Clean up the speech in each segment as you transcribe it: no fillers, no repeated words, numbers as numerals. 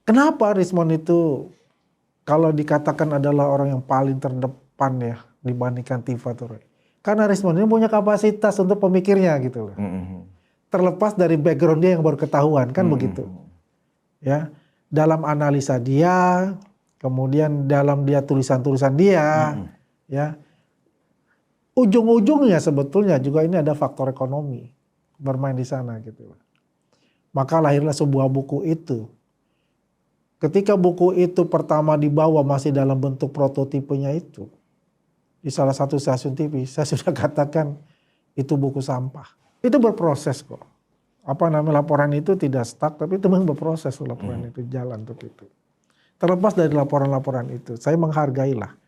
Kenapa Rismond itu kalau dikatakan adalah orang yang paling terdepan ya dibandingkan Tifa Touré? Karena Rismond ini punya kapasitas untuk pemikirnya gitu loh. Terlepas dari background dia yang baru ketahuan kan begitu. Ya, dalam analisa dia, kemudian dalam dia tulisan-tulisan dia, ya. Ujung-ujungnya sebetulnya juga ini ada faktor ekonomi bermain di sana gitu. Maka lahirlah sebuah buku itu. Ketika buku itu pertama dibawa masih dalam bentuk prototipenya itu, di salah satu stasiun TV, saya sudah katakan itu buku sampah. Itu berproses kok. Apa namanya, laporan itu tidak stuck, tapi itu memang berproses laporan itu jalan untuk itu. Terlepas dari laporan-laporan itu, saya menghargailah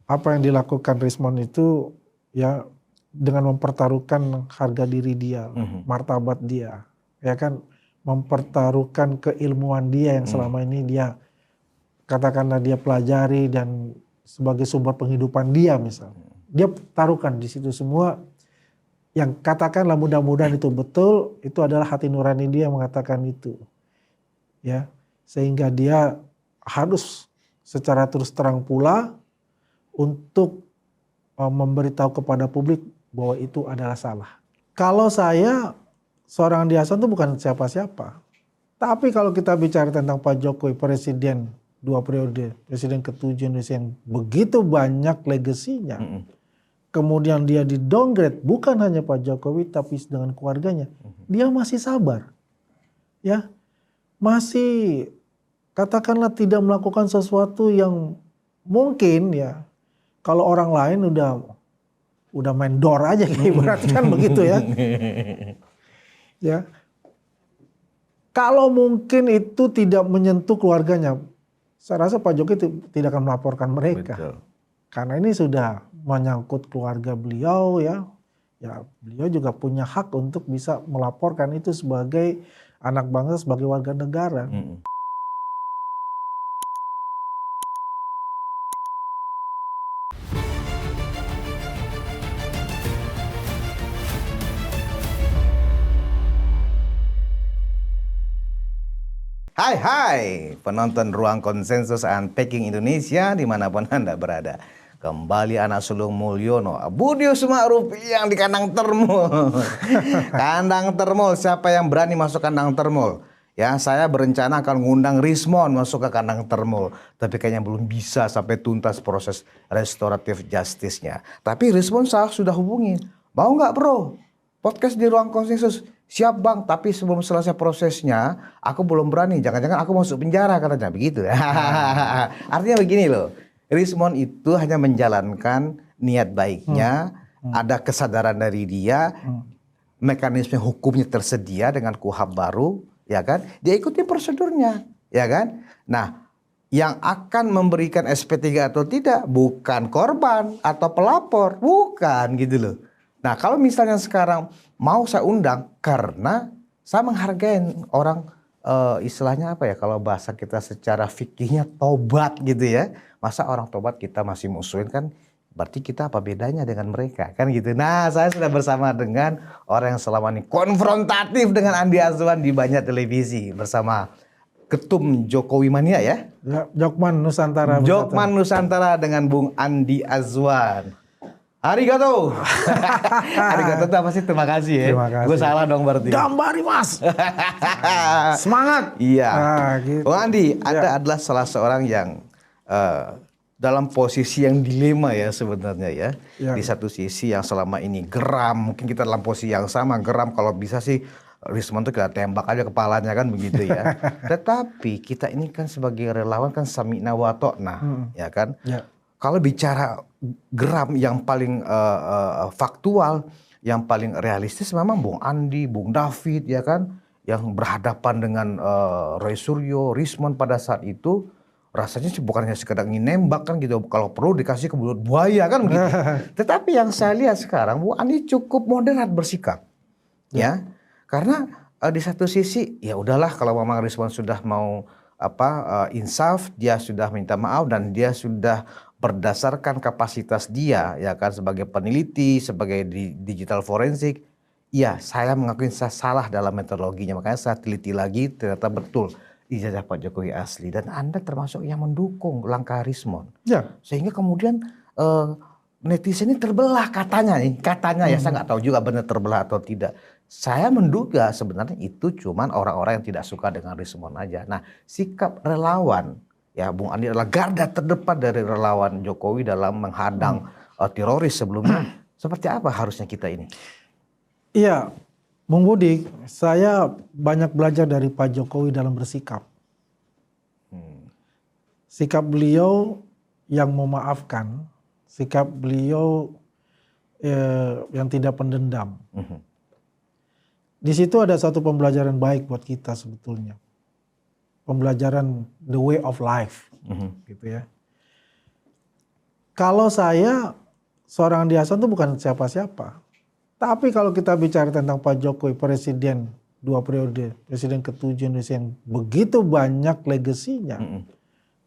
apa yang dilakukan Rismond itu ya dengan mempertaruhkan harga diri dia, martabat dia, ya kan, mempertaruhkan keilmuan dia yang selama ini dia katakanlah dia pelajari dan sebagai sumber penghidupan dia misalnya. Dia taruhkan di situ semua yang katakanlah mudah-mudahan itu betul, itu adalah hati nurani dia yang mengatakan itu. Ya, sehingga dia harus secara terus terang pula untuk memberitahu kepada publik bahwa itu adalah salah. Kalau saya seorang Andi Hasan itu bukan siapa-siapa. Tapi kalau kita bicara tentang Pak Jokowi, presiden 2 periode, presiden ke-7 Indonesia yang begitu banyak legasinya. Kemudian dia di downgrade, bukan hanya Pak Jokowi tapi dengan keluarganya. Dia masih sabar. Ya. Masih katakanlah tidak melakukan sesuatu yang mungkin ya kalau orang lain udah main door aja kayak ibarat kan begitu ya. Ya. Kalau mungkin itu tidak menyentuh keluarganya, saya rasa Pak Jokowi tidak akan melaporkan mereka. Betul. Karena ini sudah menyangkut keluarga beliau ya. Ya, beliau juga punya hak untuk bisa melaporkan itu sebagai anak bangsa, sebagai warga negara. Hai penonton Ruang Konsensus Unpacking Indonesia dimanapun Anda berada. Kembali anak sulung Mulyono, Budius Ma'rufi yang di kandang termul. Kandang termul, siapa yang berani masuk kandang termul? Ya, saya berencana akan ngundang Rismond masuk ke kandang termul. Tapi kayaknya belum bisa sampai tuntas proses restoratif justice-nya. Tapi Rismond saya sudah hubungi. Mau nggak bro? Podcast di Ruang Konsensus. Siap bang, tapi sebelum selesai prosesnya, aku belum berani. Jangan-jangan aku masuk penjara katanya, begitu. Artinya begini loh, Rismond itu hanya menjalankan niat baiknya, ada kesadaran dari dia, mekanisme hukumnya tersedia dengan KUHP baru, ya kan? Dia ikuti prosedurnya, ya kan? Nah, yang akan memberikan SP3 atau tidak bukan korban atau pelapor, bukan gitu loh. Nah, kalau misalnya sekarang mau saya undang karena saya menghargai orang istilahnya apa ya, kalau bahasa kita secara fikihnya tobat gitu ya. Masa orang tobat kita masih musuhin kan, berarti kita apa bedanya dengan mereka kan gitu. Nah, saya sudah bersama dengan orang yang selama ini konfrontatif dengan Andi Azwan di banyak televisi bersama Ketum Jokowi Mania ya. Jokman Nusantara. Jokman Nusantara dengan Bung Andi Azwan. Arigato. Arigato itu apa sih? Terima kasih ya. Terima kasih. Gue salah dong berarti. Gambari mas. Semangat. Iya. Gitu. Bung Andi, Anda adalah salah seorang yang dalam posisi yang dilema ya sebenarnya ya. Di satu sisi yang selama ini geram, mungkin kita dalam posisi yang sama, geram kalau bisa sih Rismond itu kita tembak aja kepalanya kan begitu ya. Tetapi kita ini kan sebagai relawan kan sami'na wa ta'na, ya kan. Ya. Kalau bicara geram yang paling faktual, yang paling realistis memang Bung Andi, Bung David ya kan, yang berhadapan dengan Roy Suryo, Rismond pada saat itu rasanya sih bukan hanya sekedar ingin nembak kan gitu, kalau perlu dikasih ke mulut buaya kan begitu. Tetapi yang saya lihat sekarang Bung Andi cukup moderat bersikap, ya, karena di satu sisi ya udahlah kalau memang Rismond sudah mau insaf, dia sudah minta maaf dan dia sudah berdasarkan kapasitas dia ya kan sebagai peneliti, sebagai digital forensik, ya saya mengakui saya salah dalam metodologinya, makanya saya teliti lagi ternyata betul ijazah Pak Jokowi asli dan Anda termasuk yang mendukung langkah Rismon. Ya. Sehingga kemudian netizen ini terbelah katanya ya saya nggak tahu juga benar terbelah atau tidak. Saya menduga sebenarnya itu cuman orang-orang yang tidak suka dengan Rismon aja. Nah, sikap relawan ya Bung Andi adalah garda terdepan dari relawan Jokowi dalam menghadang teroris sebelumnya. Seperti apa harusnya kita ini? Iya, Bung Budi, saya banyak belajar dari Pak Jokowi dalam bersikap. Sikap beliau yang memaafkan, sikap beliau yang tidak pendendam. Di situ ada satu pembelajaran baik buat kita sebetulnya. Pembelajaran the way of life, gitu ya. Kalau saya seorang Andi Hasan itu bukan siapa-siapa. Tapi kalau kita bicara tentang Pak Jokowi, presiden 2 periode, presiden ke-7 Indonesia yang begitu banyak legasinya.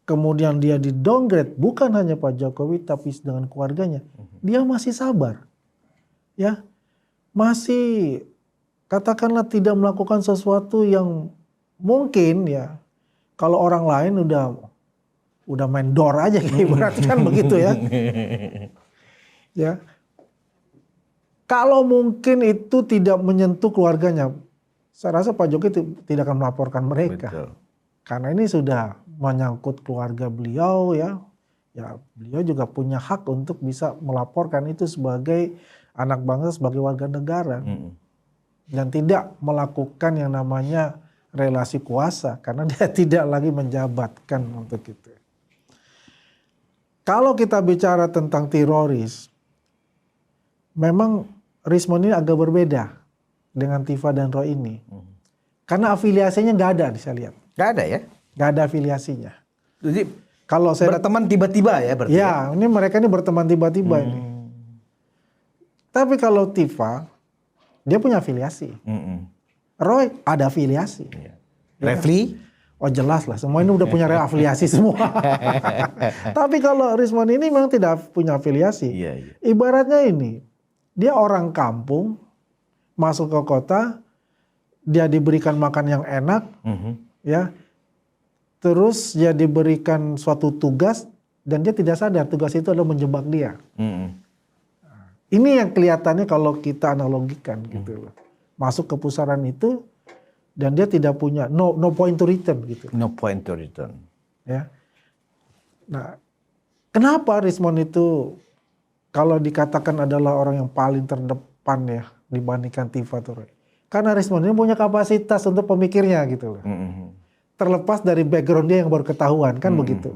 Kemudian dia di downgrade, bukan hanya Pak Jokowi tapi dengan keluarganya. Dia masih sabar. Ya. Masih katakanlah tidak melakukan sesuatu yang mungkin ya kalau orang lain udah main dor aja kayak ibarat kan begitu ya. Ya. Kalau mungkin itu tidak menyentuh keluarganya, saya rasa Pak Jokowi tidak akan melaporkan mereka. Betul. Karena ini sudah menyangkut keluarga beliau ya. Ya, beliau juga punya hak untuk bisa melaporkan itu sebagai anak bangsa, sebagai warga negara. Dan tidak melakukan yang namanya relasi kuasa karena dia tidak lagi menjabatkan untuk itu. Kalau kita bicara tentang teroris, memang Rismon ini agak berbeda dengan Tifa dan Roy ini. Karena afiliasinya nggak ada, saya lihat. Nggak ada ya? Nggak ada afiliasinya. Jadi kalau saya berteman tiba-tiba ya berarti? Ya, ini mereka ini berteman tiba-tiba ini. Tapi kalau Tifa, dia punya afiliasi. Roy ada afiliasi. Ya. Refli? Oh jelas lah, semua ini udah punya afiliasi semua. Tapi kalau Rismon ini memang tidak punya afiliasi. Iya. Ibaratnya ini, dia orang kampung, masuk ke kota, dia diberikan makan yang enak, ya. Terus dia diberikan suatu tugas, dan dia tidak sadar tugas itu adalah menjebak dia. Ini yang kelihatannya kalau kita analogikan gitu loh. Masuk ke pusaran itu dan dia tidak punya no point to return gitu. No point to return. Ya. Nah, kenapa Rismon itu kalau dikatakan adalah orang yang paling terdepan ya dibandingkan Tifa Roy? Karena Rismon ini punya kapasitas untuk pemikirnya gitu loh. Terlepas dari background dia yang baru ketahuan kan begitu.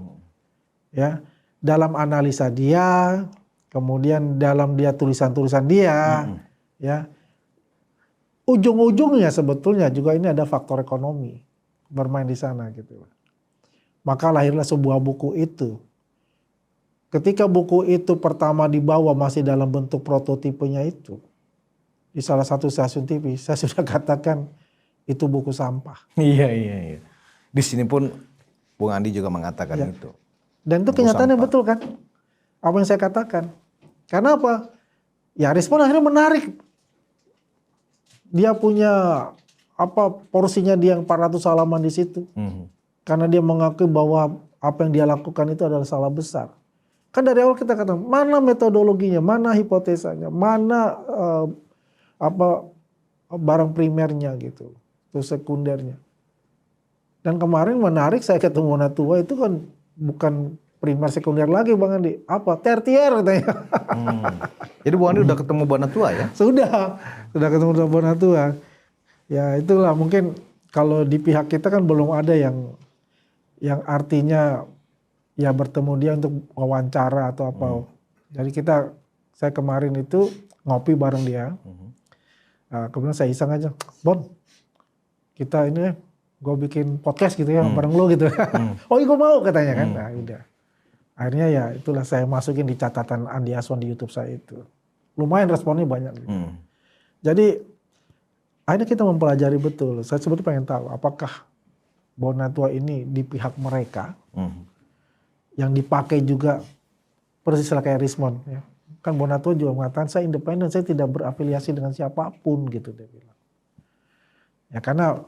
Ya. Dalam analisa dia, kemudian dalam dia tulisan-tulisan dia, ya. Ujung-ujungnya sebetulnya juga ini ada faktor ekonomi bermain di sana gitu. Maka lahirlah sebuah buku itu. Ketika buku itu pertama dibawa masih dalam bentuk prototipenya itu, di salah satu stasiun TV, saya sudah katakan itu buku sampah. Iya. Di sini pun Bung Andi juga mengatakan itu. Dan itu kenyataannya betul kan? Apa yang saya katakan. Karena apa? Ya Rismon akhirnya menarik. Dia punya porsinya dia yang 400 halaman di situ. Karena dia mengakui bahwa apa yang dia lakukan itu adalah salah besar. Kan dari awal kita katakan mana metodologinya, mana hipotesanya, mana barang primernya gitu, terus sekundernya. Dan kemarin menarik saya ketemu Bonatua itu kan bukan primer sekunder lagi Bang Andi, tertier katanya. Jadi Bung Andi udah ketemu Bonatua ya? Sudah ketemu Bonatua. Ya itulah mungkin kalau di pihak kita kan belum ada yang artinya ya bertemu dia untuk wawancara atau apa. Jadi saya kemarin itu ngopi bareng dia. Kemudian saya iseng aja, Bon, kita ini gue bikin podcast gitu ya bareng lo gitu. Oh iya gue mau katanya kan. Nah udah. Akhirnya ya itulah saya masukin di catatan Andi Aswan di YouTube saya itu. Lumayan responnya banyak. Gitu. Jadi akhirnya kita mempelajari betul. Saya sebetulnya pengen tahu apakah Bonatua ini di pihak mereka yang dipakai juga persis kayak Rismon. Ya. Kan Bonatua juga mengatakan saya independen, saya tidak berafiliasi dengan siapapun gitu dia bilang. Ya karena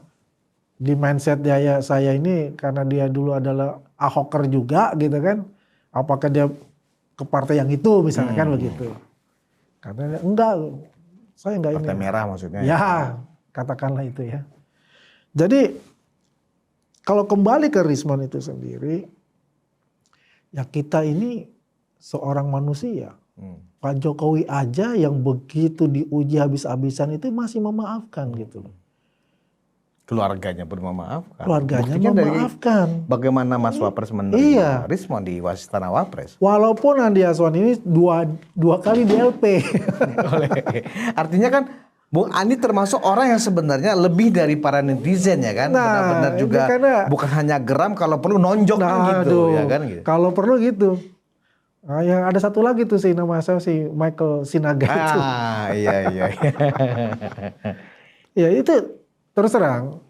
di mindset dia saya ini karena dia dulu adalah Ahoker juga gitu kan. Apakah dia ke partai yang itu misalnya kan begitu. Karena enggak, saya enggak Partai ini. merah maksudnya. Ya, katakanlah itu ya. Jadi kalau kembali ke Rismon itu sendiri, ya kita ini seorang manusia. Pak Jokowi aja yang begitu diuji habis-habisan itu masih memaafkan gitu loh. Keluarganya pun memaafkan. Keluarganya Buktinya memaafkan. Bagaimana Mas Wapres menerima Iya. Rismon di Istana Wapres. Walaupun Andi Aswan ini dua kali di LP. Artinya kan Bung Andi termasuk orang yang sebenarnya lebih dari para netizen ya kan. Nah, Benar-benar ini juga bukan hanya geram, kalau perlu nonjok kan gitu aduh, ya kan gitu. kalau perlu gitu. Nah, yang ada satu lagi tuh sih nama saya si Michael Sinaga itu. Iya. Ya itu terus terang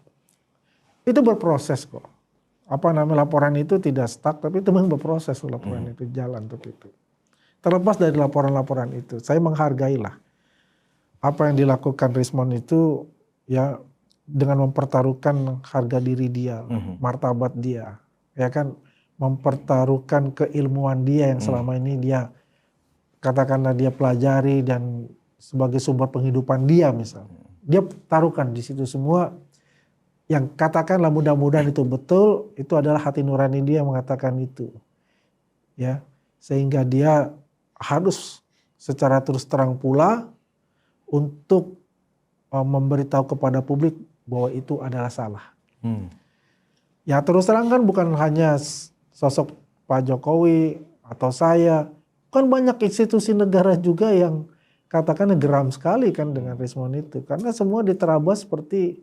itu berproses kok. Apa namanya laporan itu tidak stuck tapi itu memang berproses laporan itu jalan untuk itu. Terlepas dari laporan-laporan itu, saya menghargailah apa yang dilakukan Rismon itu ya dengan mempertaruhkan harga diri dia, martabat dia, ya kan, mempertaruhkan keilmuan dia yang selama ini dia katakanlah dia pelajari dan sebagai sumber penghidupan dia misalnya. Dia taruhkan di situ semua yang katakanlah mudah-mudahan itu betul, itu adalah hati nurani dia yang mengatakan itu. Ya, sehingga dia harus secara terus terang pula untuk memberitahu kepada publik bahwa itu adalah salah. Ya terus terang kan bukan hanya sosok Pak Jokowi atau saya, kan banyak institusi negara juga yang katakanlah geram sekali kan dengan Rismon itu. Karena semua diterabas seperti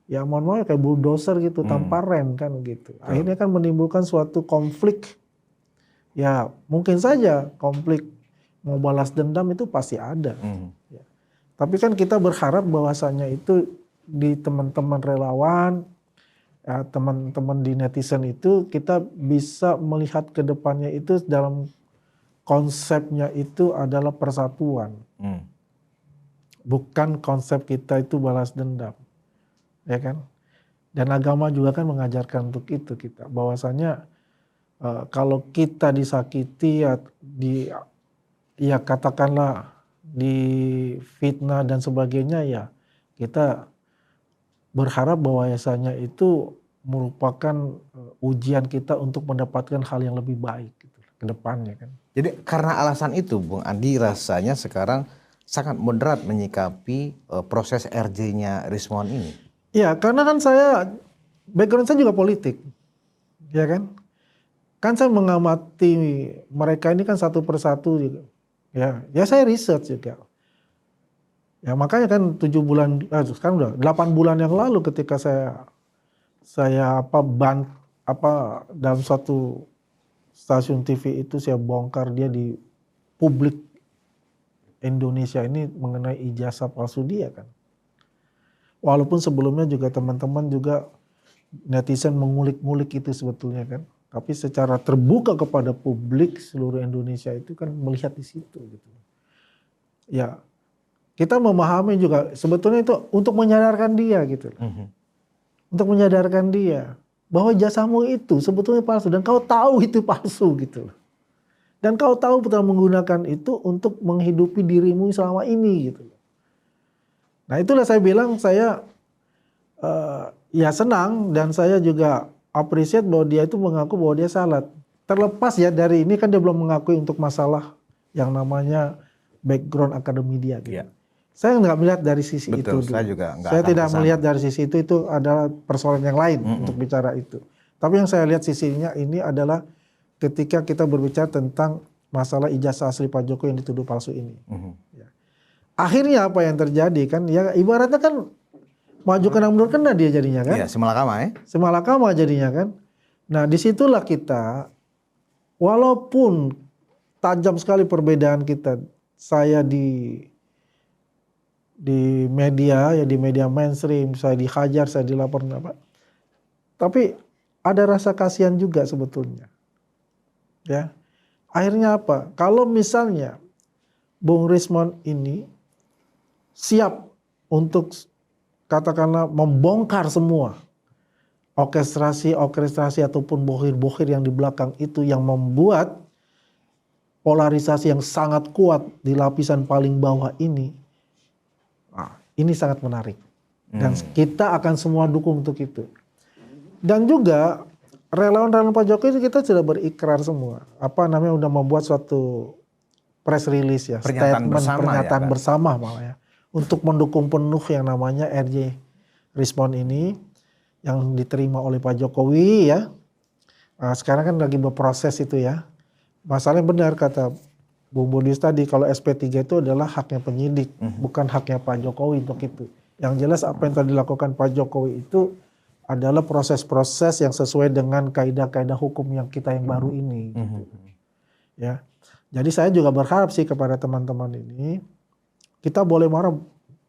ya mohon maaf kayak bulldozer gitu tanpa rem kan gitu. Akhirnya kan menimbulkan suatu konflik. Ya mungkin saja konflik mau balas dendam itu pasti ada. Ya. Tapi kan kita berharap bahwasanya itu di teman-teman relawan, ya, teman-teman di netizen itu kita bisa melihat ke depannya itu dalam konsepnya itu adalah persatuan. Bukan konsep kita itu balas dendam. Ya kan? Dan agama juga kan mengajarkan untuk itu kita. Bahwasanya kalau kita disakiti ya katakanlah di fitnah dan sebagainya ya kita berharap bahwasanya itu merupakan ujian kita untuk mendapatkan hal yang lebih baik gitu, ke depannya kan. Jadi karena alasan itu Bung Andi rasanya sekarang sangat moderat menyikapi proses RJ-nya Rismon ini. Ya karena kan background saya juga politik, ya kan. Kan saya mengamati mereka ini kan satu persatu juga. Ya saya research juga. Ya makanya kan 7 bulan, kan udah 8 bulan yang lalu ketika saya dalam suatu stasiun TV itu saya bongkar dia di publik Indonesia ini mengenai ijazah palsu dia kan. Walaupun sebelumnya juga teman-teman juga netizen mengulik-ngulik itu sebetulnya kan. Tapi secara terbuka kepada publik seluruh Indonesia itu kan melihat di situ gitu. Ya, kita memahami juga sebetulnya itu untuk menyadarkan dia gitu. Untuk menyadarkan dia bahwa jasamu itu sebetulnya palsu dan kau tahu itu palsu gitu. Dan kau tahu telah menggunakan itu untuk menghidupi dirimu selama ini gitu. Nah itulah saya bilang saya ya senang dan saya juga appreciate bahwa dia itu mengaku bahwa dia salah. Terlepas ya dari ini kan dia belum mengakui untuk masalah yang namanya background akademi dia. Gitu. Yeah. Saya nggak melihat dari sisi Betul, itu. Saya juga nggak. Saya tidak melihat dari sisi itu adalah persoalan yang lain untuk bicara itu. Tapi yang saya lihat sisinya ini adalah ketika kita berbicara tentang masalah ijazah asli Pak Jokowi yang dituduh palsu ini. Ya. Akhirnya apa yang terjadi kan? Ya ibaratnya kan maju kena mundur kena dia jadinya kan? Iya, semalakama ya. Semalakama jadinya kan. Nah disitulah kita, walaupun tajam sekali perbedaan kita, saya di media ya di media mainstream, saya dihajar, saya dilaporkan apa. Tapi ada rasa kasihan juga sebetulnya. Ya. Akhirnya apa? Kalau misalnya Bung Rismon ini siap untuk katakanlah membongkar semua orkestrasi ataupun bohir-bohir yang di belakang itu yang membuat polarisasi yang sangat kuat di lapisan paling bawah ini. Nah, ini sangat menarik. Dan kita akan semua dukung untuk itu. Dan juga relawan-relawan Pak Jokowi kita sudah berikrar semua. Udah membuat suatu press release ya, pernyataan bersama malah ya. Untuk mendukung penuh yang namanya RJ Respond ini yang diterima oleh Pak Jokowi ya. Nah, sekarang kan lagi berproses itu ya. Masalahnya benar kata Bung Budius tadi, kalau SP3 itu adalah haknya penyidik, bukan haknya Pak Jokowi untuk itu. Yang jelas apa yang telah dilakukan Pak Jokowi itu adalah proses-proses yang sesuai dengan kaidah-kaidah hukum yang kita yang baru ini. Gitu. Ya, jadi saya juga berharap sih kepada teman-teman ini, kita boleh marah,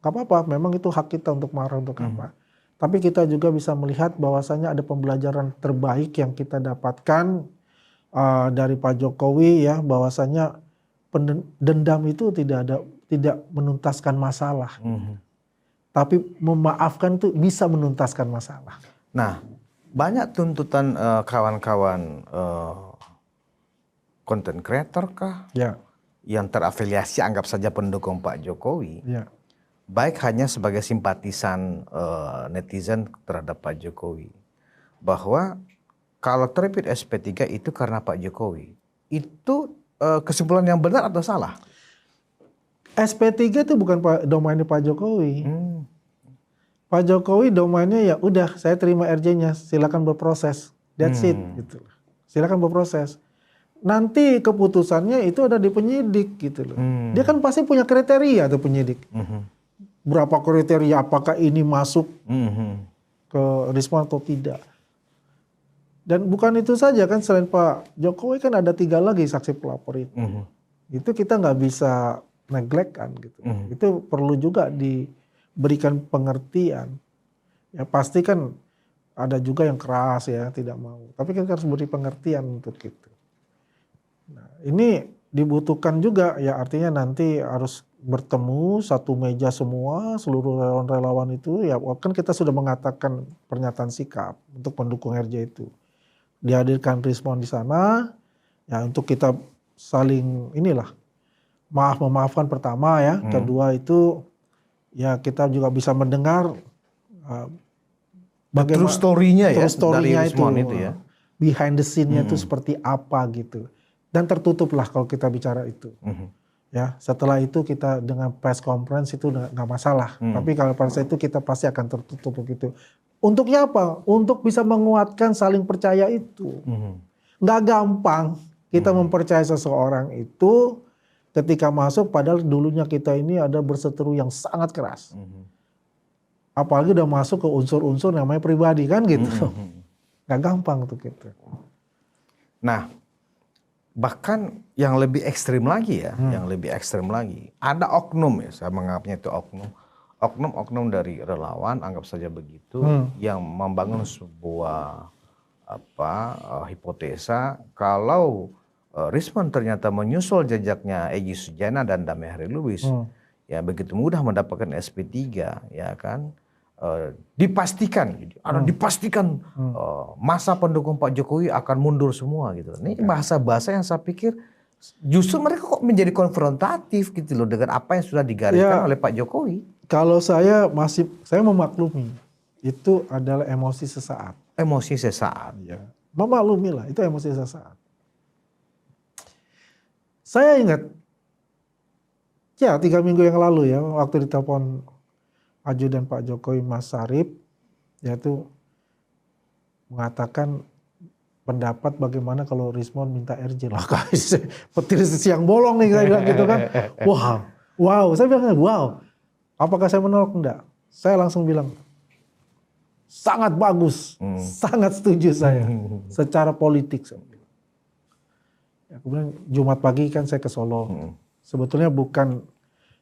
gak apa-apa, memang itu hak kita untuk marah untuk apa. Tapi kita juga bisa melihat bahwasanya ada pembelajaran terbaik yang kita dapatkan dari Pak Jokowi ya, bahwasanya dendam itu tidak menuntaskan masalah. Tapi memaafkan itu bisa menuntaskan masalah. Nah, banyak tuntutan kawan-kawan content creator kah? Ya. Yang terafiliasi anggap saja pendukung Pak Jokowi. Ya. Baik hanya sebagai simpatisan netizen terhadap Pak Jokowi. Bahwa kalau terbit SP3 itu karena Pak Jokowi. Itu kesimpulan yang benar atau salah? SP3 itu bukan domainnya Pak Jokowi. Pak Jokowi domainnya ya udah saya terima RJ-nya, silakan berproses. That's it gitu. Silakan berproses. Nanti keputusannya itu ada di penyidik gitu loh. Dia kan pasti punya kriteria tuh penyidik. Berapa kriteria, apakah ini masuk ke Risma atau tidak. Dan bukan itu saja kan, selain Pak Jokowi kan ada 3 lagi saksi pelapor itu. Itu kita nggak bisa neglect kan gitu. Itu perlu juga diberikan pengertian. Ya pasti kan ada juga yang keras ya, tidak mau. Tapi kita harus beri pengertian untuk itu. Nah, ini dibutuhkan juga ya, artinya nanti harus bertemu satu meja semua, seluruh relawan-relawan itu ya, kan kita sudah mengatakan pernyataan sikap untuk pendukung RJ itu. Dihadirkan Respond di sana ya, untuk kita saling memaafkan pertama ya. Kedua itu ya kita juga bisa mendengar bagaimana true story-nya ya, dari Respond itu ya. Behind the scene-nya itu seperti apa gitu. Dan tertutup lah kalau kita bicara itu. Ya, setelah itu kita dengan press conference itu nggak masalah. Tapi kalau pada saat itu kita pasti akan tertutup begitu. Untuknya apa? Untuk bisa menguatkan saling percaya itu. Nggak gampang kita mempercayai seseorang itu ketika masuk, padahal dulunya kita ini ada berseteru yang sangat keras. Apalagi udah masuk ke unsur-unsur namanya pribadi kan gitu. Nggak gampang tuh gitu. Nah, bahkan yang lebih ekstrim lagi ya, yang lebih ekstrim lagi, ada oknum ya, saya menganggapnya itu oknum dari relawan, anggap saja begitu, yang membangun sebuah hipotesa kalau Risman ternyata menyusul jejaknya Egy Sujana dan Damai Hari Lubis, ya begitu mudah mendapatkan SP3, ya kan, dipastikan masa pendukung Pak Jokowi akan mundur semua gitu. Ini bahasa-bahasa yang saya pikir justru mereka kok menjadi konfrontatif gitu loh dengan apa yang sudah digariskan oleh Pak Jokowi. Kalau saya memaklumi itu adalah emosi sesaat. Emosi sesaat. Ya. Memaklumi lah, itu emosi sesaat. Saya ingat, 3 minggu yang lalu ya, waktu ditelepon ajudan Pak Jokowi Mas Sarip, yaitu mengatakan pendapat bagaimana kalau Rismon minta RJ lah, petir siang bolong nih saya bilang gitu kan. Wow, saya bilang wow. Apakah saya menolak? Enggak. Saya langsung bilang sangat bagus, sangat setuju saya secara politik. Kemudian Jumat pagi kan saya ke Solo. Sebetulnya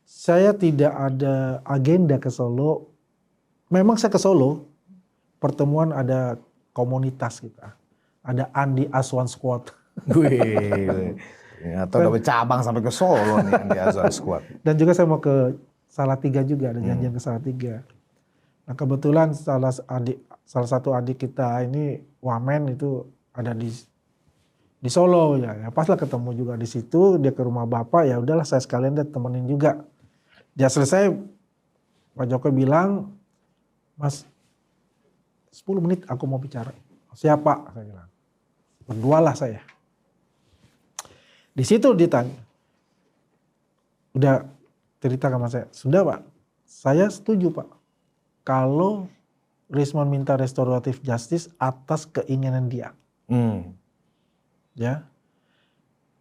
saya tidak ada agenda ke Solo. Memang saya ke Solo, pertemuan ada komunitas kita. Ada Andi Aswan Squad. Atau udah bercabang sampai ke Solo nih Andi Aswan Squad. Dan juga saya mau ke Salatiga juga, ada janjian ke Salatiga. Nah kebetulan salah satu adik kita ini wamen itu ada di Solo ya. Pas lah ketemu juga di situ, dia ke rumah bapak, ya udahlah saya sekalian deh temenin juga. Dia selesai, Pak Jokowi bilang, Mas 10 menit aku mau bicara. Siapa? Saya bilang. Berdualah saya. Di situ ditanya. Udah cerita sama saya. Sudah Pak, saya setuju Pak. Kalau Rizman minta restoratif justice atas keinginan dia. Ya.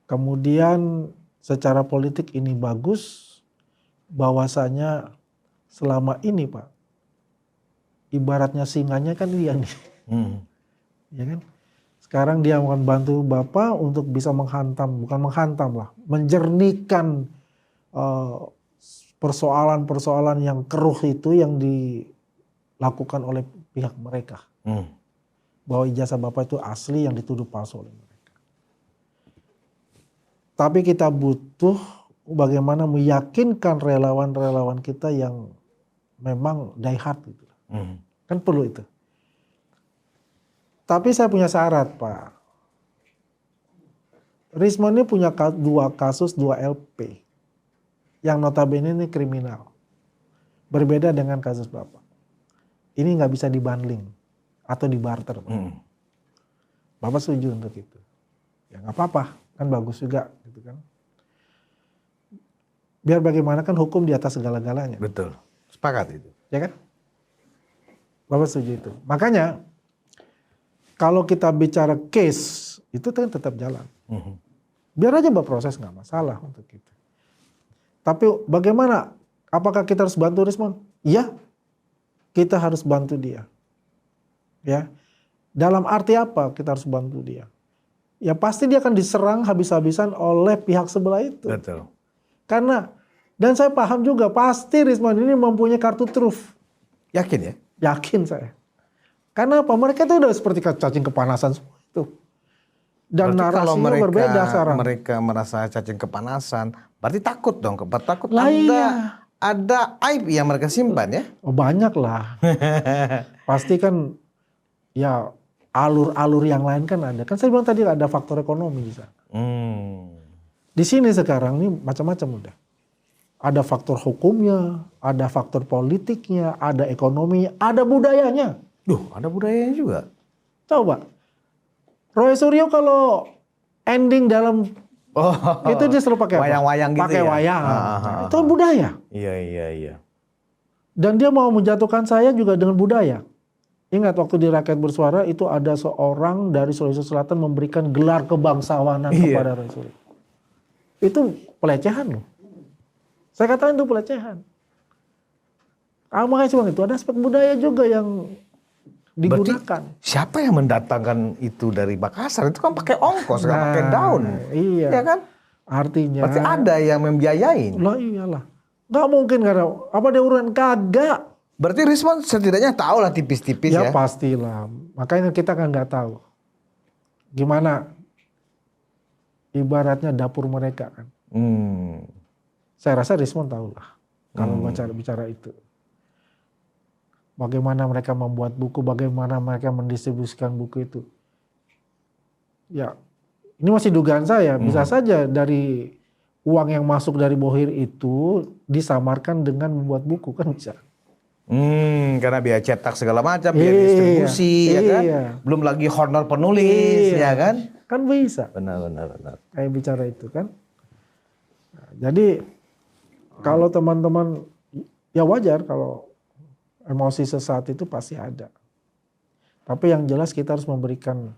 Kemudian secara politik ini bagus. Bahwasanya selama ini Pak. Ibaratnya singanya kan dia nih. Ya kan? Sekarang dia akan bantu Bapak untuk bisa menghantam, bukan menghantam lah, menjernihkan persoalan-persoalan yang keruh itu yang dilakukan oleh pihak mereka. Bahwa ijazah Bapak itu asli, yang dituduh palsu oleh mereka. Tapi kita butuh bagaimana meyakinkan relawan-relawan kita yang memang die hard gitu. Kan perlu itu. Tapi saya punya syarat Pak. Rizman ini punya 2 kasus 2 LP. Yang notabene ini kriminal. Berbeda dengan kasus Bapak. Ini nggak bisa dibundling atau dibarter Pak. Bapak setuju untuk itu? Ya nggak apa-apa, kan bagus juga gitu kan. Biar bagaimana kan hukum di atas segala-galanya. Betul, sepakat itu. Ya kan? Bapak setuju itu. Makanya kalau kita bicara case itu kan tetap jalan. Biar aja berproses, nggak masalah untuk itu. Tapi bagaimana? Apakah kita harus bantu Rizman? Iya, kita harus bantu dia. Ya, dalam arti apa kita harus bantu dia? Ya pasti dia akan diserang habis-habisan oleh pihak sebelah itu. Betul. Karena, dan saya paham juga pasti Rizman ini mempunyai kartu truf. Yakin ya? Yakin saya. Karena apa? Mereka itu udah seperti cacing kepanasan semua itu. Dan berarti kalau narasinya berbeda sekarang. mereka merasa cacing kepanasan, berarti takut dong. Takut Lah iya. ada aib yang mereka simpan ya? Oh, banyak lah. Pasti kan ya alur-alur yang lain kan ada. Kan saya bilang tadi ada faktor ekonomi di sana. Di sini sekarang ini macam-macam udah. Ada faktor hukumnya, ada faktor politiknya, ada ekonomi, ada budayanya. Duh, ada budayanya juga. Coba. Roy Suryo kalau ending dalam itu dia selalu pakai apa? Wayang-wayang gitu pakai ya? wayang. Nah, itu kan budaya. Iya. Dan dia mau menjatuhkan saya juga dengan budaya. Ingat waktu di Rakyat Bersuara itu ada seorang dari Sulawesi Selatan memberikan gelar kebangsawanan kepada Roy Suryo. Itu pelecehan loh. Saya katakan itu pelecehan. Makanya cuma itu ada aspek budaya juga yang digunakan. Berarti siapa yang mendatangkan itu dari Makassar? Itu kan pakai ongkos, nggak pakai daun. Iya. Ya kan? Artinya. Berarti ada yang membiayain. Lah iyalah. Nggak mungkin karena apa dia urusan kagak. Berarti Rizman setidaknya tahu lah tipis-tipis ya. Ya pastilah. Makanya kita kan nggak tahu. Gimana ibaratnya dapur mereka kan. Saya rasa Rizman tahu lah. Kalau bicara itu. Bagaimana mereka membuat buku, bagaimana mereka mendistribusikan buku itu. Ya, ini masih dugaan saya. Bisa saja dari uang yang masuk dari Bohir itu disamarkan dengan membuat buku, kan bisa. Karena biaya cetak segala macam, biaya distribusi, ya kan. Belum lagi honor penulis, ya kan. Kan bisa. Benar. Kayak bicara itu kan. Nah, jadi kalau teman-teman, ya wajar kalau emosi sesaat itu pasti ada. Tapi yang jelas kita harus memberikan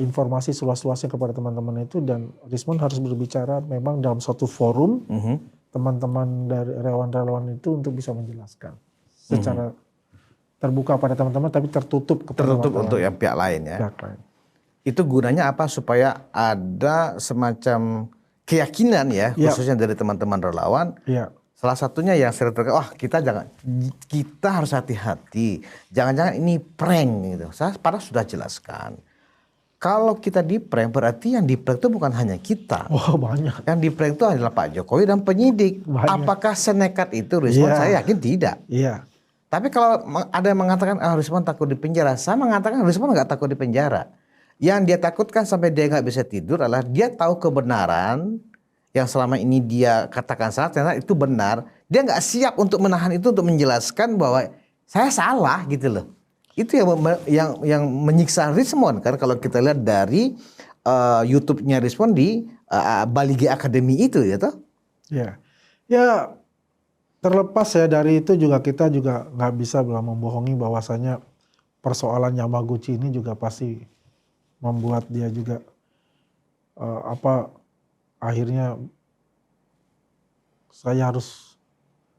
informasi seluas-luasnya kepada teman-teman itu, dan Rizman harus berbicara memang dalam suatu forum teman-teman dari relawan-relawan itu untuk bisa menjelaskan secara terbuka pada teman-teman, tapi tertutup untuk yang pihak lain ya. Pihak lain. Itu gunanya apa? Supaya ada semacam keyakinan ya, khususnya dari teman-teman relawan. Iya. Salah satunya yang sering kita harus hati-hati. Jangan-jangan ini prank gitu. Saya padahal sudah jelaskan. Kalau kita di prank berarti yang di prank itu bukan hanya kita. Oh banyak. Yang di prank itu adalah Pak Jokowi dan penyidik. Banyak. Apakah senekat itu Rizman? Iya. Saya yakin tidak. Iya. Tapi kalau ada yang mengatakan Rismon takut di penjara, saya mengatakan Rismon nggak takut di penjara. Yang dia takutkan sampai dia nggak bisa tidur adalah dia tahu kebenaran yang selama ini dia katakan salah, ternyata itu benar. Dia nggak siap untuk menahan itu untuk menjelaskan bahwa saya salah gitu loh. Itu yang menyiksa Rismon kan kalau kita lihat dari YouTube-nya Rismon di Balige Academy itu ya toh. Ya, ya terlepas ya dari itu juga kita juga nggak bisa bilang membohongi bahwasanya persoalan Yamaguchi ini juga pasti membuat dia juga akhirnya saya harus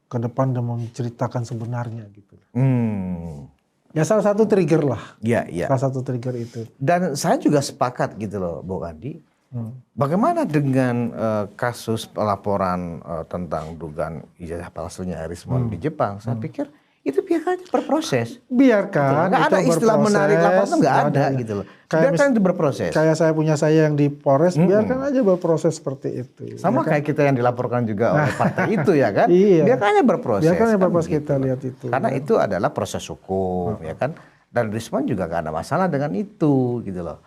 ke depan dan menceritakan sebenarnya gitu. Ya salah satu trigger lah. Ya, ya. Salah satu trigger itu. Dan saya juga sepakat gitu loh, Bung Andi. Bagaimana dengan kasus pelaporan tentang dugaan ijazah palsunya Rismon di Jepang? Saya pikir itu biarkan aja berproses. Biarkan. Nggak ada istilah menarik laporan itu nggak ada gitu loh. Biarkan itu berproses. Kayak saya yang di Polres, biarkan aja berproses seperti itu. Sama ya kayak kita yang dilaporkan juga oleh partai itu ya kan. Iya. Biarkan aja berproses. Biarkan aja berproses gitu. kita lihat itu. Karena itu adalah proses hukum ya kan. Dan Rismon juga nggak ada masalah dengan itu gitu loh.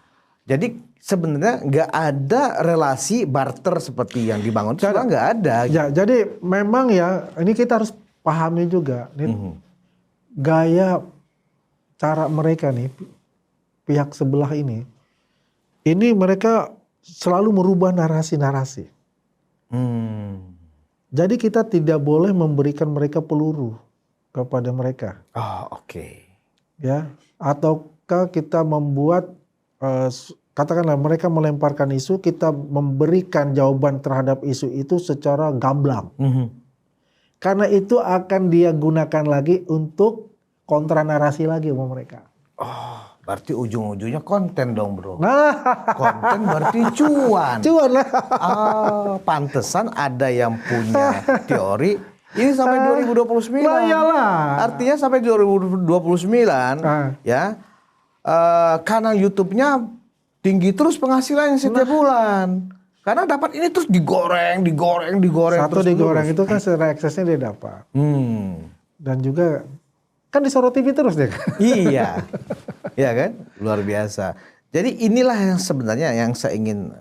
Jadi sebenarnya nggak ada relasi barter seperti yang dibangun itu nggak ada. Ya, jadi memang ya ini kita harus pahami juga nih, gaya cara mereka nih pihak sebelah ini mereka selalu merubah narasi-narasi. Jadi kita tidak boleh memberikan mereka peluru kepada mereka. Oh, oke. Ya, ataukah kita membuat katakanlah mereka melemparkan isu, kita memberikan jawaban terhadap isu itu secara gamblang. Karena itu akan dia gunakan lagi untuk kontra narasi lagi sama mereka. Oh, berarti ujung-ujungnya konten dong bro. Nah, konten berarti cuan. Cuan lah. Pantesan ada yang punya teori ini sampai 2029. Nah, iyalah. Artinya sampai 2029 ya kanal YouTube-nya tinggi terus penghasilannya setiap bulan. Karena dapat ini terus digoreng. Satu terus digoreng itu kan secara aksesnya dia dapat. Dan juga kan di Soro TV terus dia kan. Iya. Iya kan? Luar biasa. Jadi inilah yang sebenarnya yang saya ingin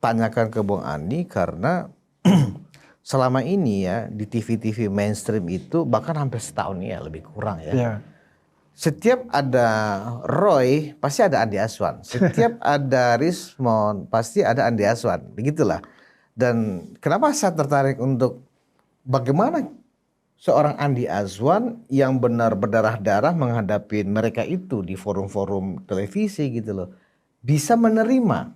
tanyakan ke Bung Andi karena selama ini ya di TV-TV mainstream itu bahkan hampir setahun ya lebih kurang ya. Ya. Setiap ada Roy pasti ada Andi Aswan. Setiap ada Rismon pasti ada Andi Aswan. Begitulah. Dan kenapa saya tertarik untuk bagaimana seorang Andi Azwan yang benar berdarah-darah menghadapi mereka itu di forum-forum televisi gitu loh. Bisa menerima,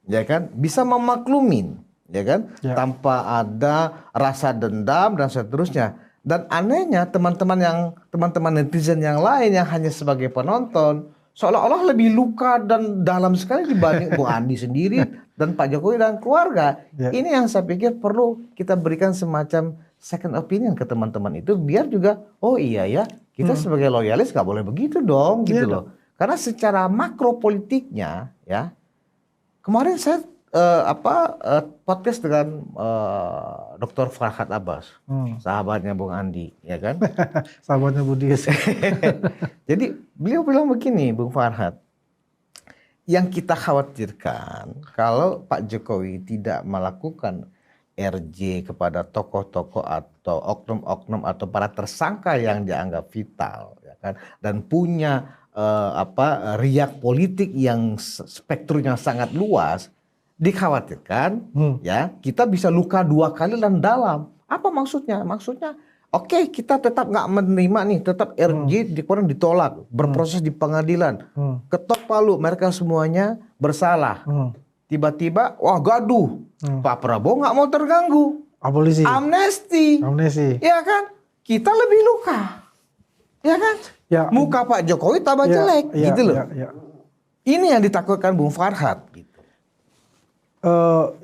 ya kan? Bisa memaklumin, ya kan? Ya. Tanpa ada rasa dendam dan seterusnya. Dan anehnya teman-teman netizen yang lain yang hanya sebagai penonton seolah-olah lebih luka dan dalam sekali dibanding Bung Andi sendiri dan Pak Jokowi dan keluarga. Ya. Ini yang saya pikir perlu kita berikan semacam second opinion ke teman-teman itu biar juga oh iya ya kita sebagai loyalis nggak boleh begitu dong gitu loh. Karena secara makro politiknya ya kemarin saya podcast dengan Dr. Farhad Abbas, sahabatnya Bung Andi, ya kan? Sahabatnya Budi. Jadi beliau bilang begini, Bung Farhad, yang kita khawatirkan kalau Pak Jokowi tidak melakukan RJ kepada tokoh-tokoh atau oknum-oknum atau para tersangka yang dianggap vital, ya kan? Dan punya riak politik yang spektrumnya sangat luas. Dikhawatirkan ya kita bisa luka dua kali dan dalam. Apa maksudnya? Maksudnya oke, kita tetap nggak menerima nih, tetap RJ kemudian ditolak, berproses di pengadilan, ketok palu, mereka semuanya bersalah. Tiba-tiba wah gaduh, Pak Prabowo nggak mau terganggu, Abolisi. amnesti, ya kan? Kita lebih luka, ya kan? Ya. Muka Pak Jokowi tambah jelek, gitu loh. Ini yang ditakutkan Bung Farhad.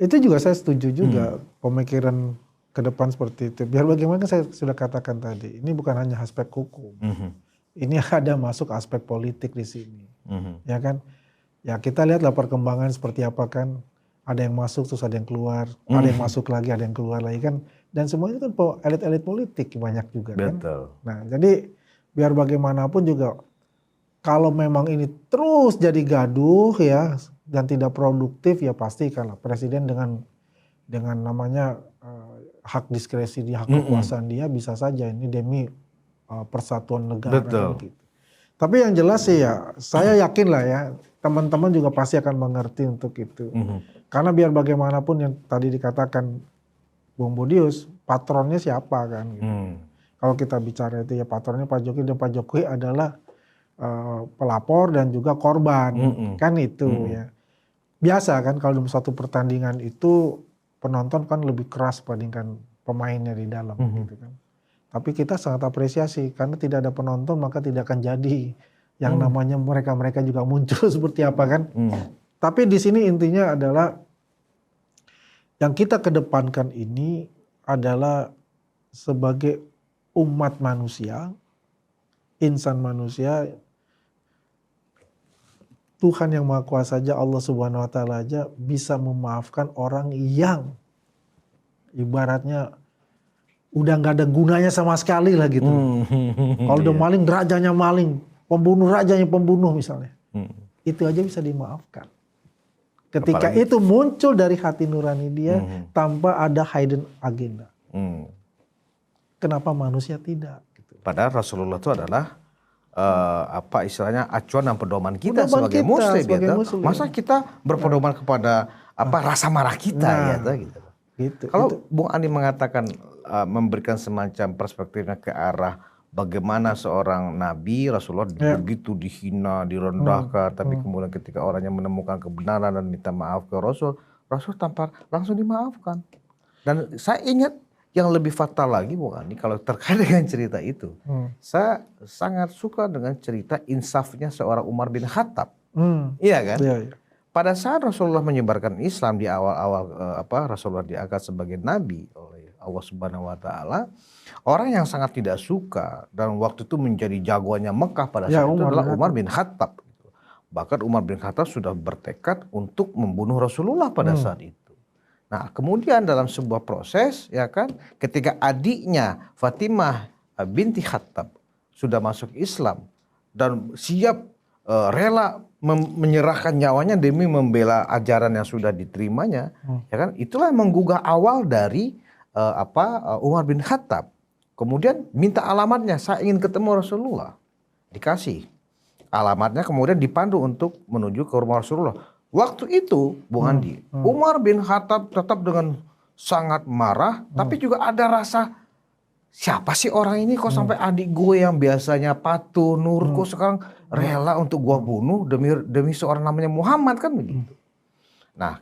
Itu juga saya setuju juga pemikiran ke depan seperti itu. Biar bagaimana saya sudah katakan tadi, ini bukan hanya aspek hukum, ini ada masuk aspek politik di sini, ya kan? Ya kita lihatlah perkembangan seperti apa kan, ada yang masuk terus ada yang keluar, ada yang masuk lagi, ada yang keluar lagi kan, Dan semua itu kan elit-elit politik banyak juga kan. Betul. Nah jadi biar bagaimanapun juga kalau memang ini terus jadi gaduh ya dan tidak produktif ya pasti kalau presiden dengan namanya hak diskresi dia, hak kekuasaan dia bisa saja ini demi persatuan negara kan Betul. gitu. Tapi yang jelas sih ya saya yakin lah ya teman-teman juga pasti akan mengerti untuk itu. Karena biar bagaimanapun yang tadi dikatakan Bung Budius, patronnya siapa kan gitu. Kalau kita bicara itu ya patronnya Pak Jokowi dan Pak Jokowi adalah pelapor dan juga korban kan itu ya. Biasa kan kalau dalam satu pertandingan itu penonton kan lebih keras bandingkan pemainnya di dalam gitu kan. Tapi kita sangat apresiasi karena tidak ada penonton maka tidak akan jadi yang namanya mereka-mereka juga muncul seperti apa kan. Tapi di sini intinya adalah yang kita kedepankan ini adalah sebagai umat manusia, insan manusia, Tuhan yang Maha Kuasa saja, Allah Subhanahu Wa Taala aja bisa memaafkan orang yang ibaratnya udah nggak ada gunanya sama sekali lah gitu. Kalau udah maling, rajanya maling, pembunuh rajanya pembunuh misalnya, itu aja bisa dimaafkan. Ketika Apalagi, itu muncul dari hati nurani dia tanpa ada hidden agenda. Kenapa manusia tidak? Gitu. Padahal Rasulullah itu adalah apa istilahnya acuan dan pedoman kita Pedoman sebagai kita muslim, sebagai gitu. muslim. Masa kita berpedoman kepada apa rasa marah kita gitu. Gitu. Kalau Bung Andi mengatakan memberikan semacam perspektifnya ke arah bagaimana seorang nabi Rasulullah begitu dihina, direndahkan, tapi kemudian ketika orangnya menemukan kebenaran dan minta maaf ke Rasul tanpa langsung dimaafkan. Dan saya ingat yang lebih fatal lagi Bung Andi kalau terkait dengan cerita itu. Saya sangat suka dengan cerita insafnya seorang Umar bin Khattab. Iya kan? Iya. Pada saat Rasulullah menyebarkan Islam di awal-awal Rasulullah diangkat sebagai nabi oleh Allah Subhanahu Wa Taala, orang yang sangat tidak suka dan waktu itu menjadi jagoannya Mekah pada saat itu adalah Umar bin Khattab. Bahkan Umar bin Khattab sudah bertekad untuk membunuh Rasulullah pada saat itu. Nah, kemudian dalam sebuah proses ya kan, ketika adiknya Fatimah binti Khattab sudah masuk Islam dan siap rela menyerahkan nyawanya demi membela ajaran yang sudah diterimanya, ya kan? Itulah yang menggugah awal dari Umar bin Khattab. Kemudian minta alamatnya, saya ingin ketemu Rasulullah. Dikasih alamatnya, kemudian dipandu untuk menuju ke rumah Rasulullah. Waktu itu, Bung Andi, Umar bin Khattab tetap dengan sangat marah, tapi juga ada rasa siapa sih orang ini kok sampai adik gue yang biasanya patuh, nurut kok sekarang rela untuk gue bunuh demi seorang namanya Muhammad kan begitu. Nah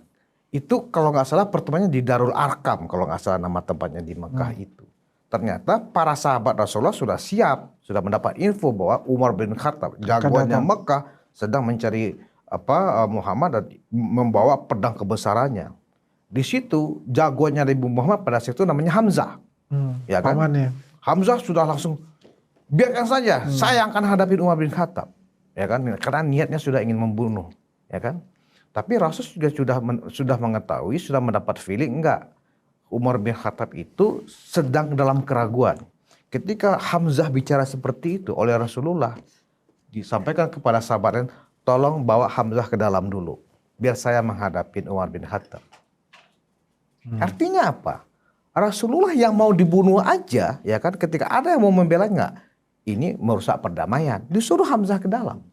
itu kalau nggak salah pertemuannya di Darul Arkam kalau nggak salah nama tempatnya di Mekah itu. Ternyata para sahabat Rasulullah sudah siap, sudah mendapat info bahwa Umar bin Khattab jagoannya Mekah sedang mencari Muhammad dan membawa pedang kebesarannya. Di situ jagoannya Nabi Muhammad pada saat itu namanya Hamzah. Ya kan? Hamzah sudah langsung biarkan saja, saya akan hadapin Umar bin Khattab, ya kan? Karena niatnya sudah ingin membunuh, ya kan? Tapi Rasul sudah mengetahui, sudah mendapat feeling enggak Umar bin Khattab itu sedang dalam keraguan. Ketika Hamzah bicara seperti itu oleh Rasulullah, disampaikan kepada sahabatnya, tolong bawa Hamzah ke dalam dulu, biar saya menghadapin Umar bin Khattab. Artinya apa? Rasulullah yang mau dibunuh aja, ya kan, ketika ada yang mau membela enggak, ini merusak perdamaian, disuruh Hamzah ke dalam.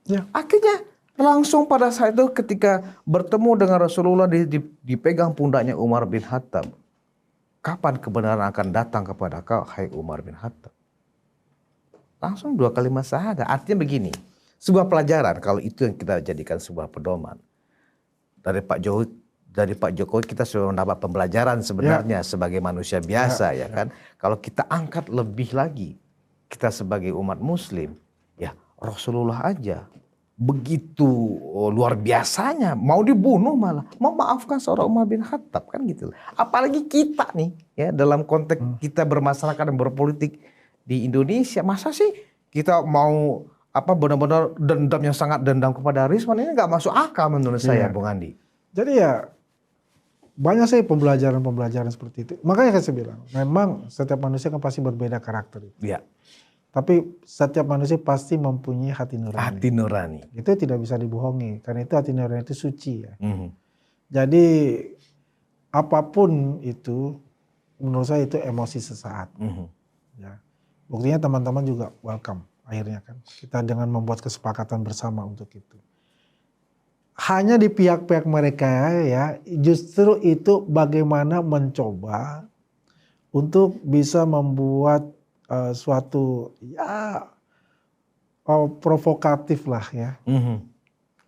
Ya. Akhirnya langsung pada saat itu ketika bertemu dengan Rasulullah dipegang pundaknya Umar bin Khattab. Kapan kebenaran akan datang kepada kau, hai Umar bin Khattab? Langsung 2 kalimat syahadat. Artinya begini, sebuah pelajaran kalau itu yang kita jadikan sebuah pedoman. Dari Pak Jokowi kita sudah mendapat pembelajaran sebenarnya sebagai manusia biasa ya kan. Kalau kita angkat lebih lagi, kita sebagai umat muslim, ya Rasulullah aja begitu luar biasanya mau dibunuh malah memaafkan seorang Umar bin Khattab kan gitu. Apalagi kita nih ya dalam konteks kita bermasyarakat dan berpolitik di Indonesia, masa sih kita mau benar-benar dendam yang sangat dendam kepada Risman, ini nggak masuk akal menurut saya Bung Andi. Jadi ya banyak sih pembelajaran seperti itu. Makanya kan saya bilang, memang setiap manusia kan pasti berbeda karakter itu. Ya. Tapi setiap manusia pasti mempunyai hati nurani. Hati nurani. Itu tidak bisa dibohongi, karena itu hati nurani itu suci ya. Mhm. Jadi apapun itu, menurut saya itu emosi sesaat. Mhm. Ya. Buktinya teman-teman juga welcome akhirnya kan. Kita dengan membuat kesepakatan bersama untuk itu. Hanya di pihak-pihak mereka ya, justru itu bagaimana mencoba untuk bisa membuat suatu ya provokatif lah ya, Mhm.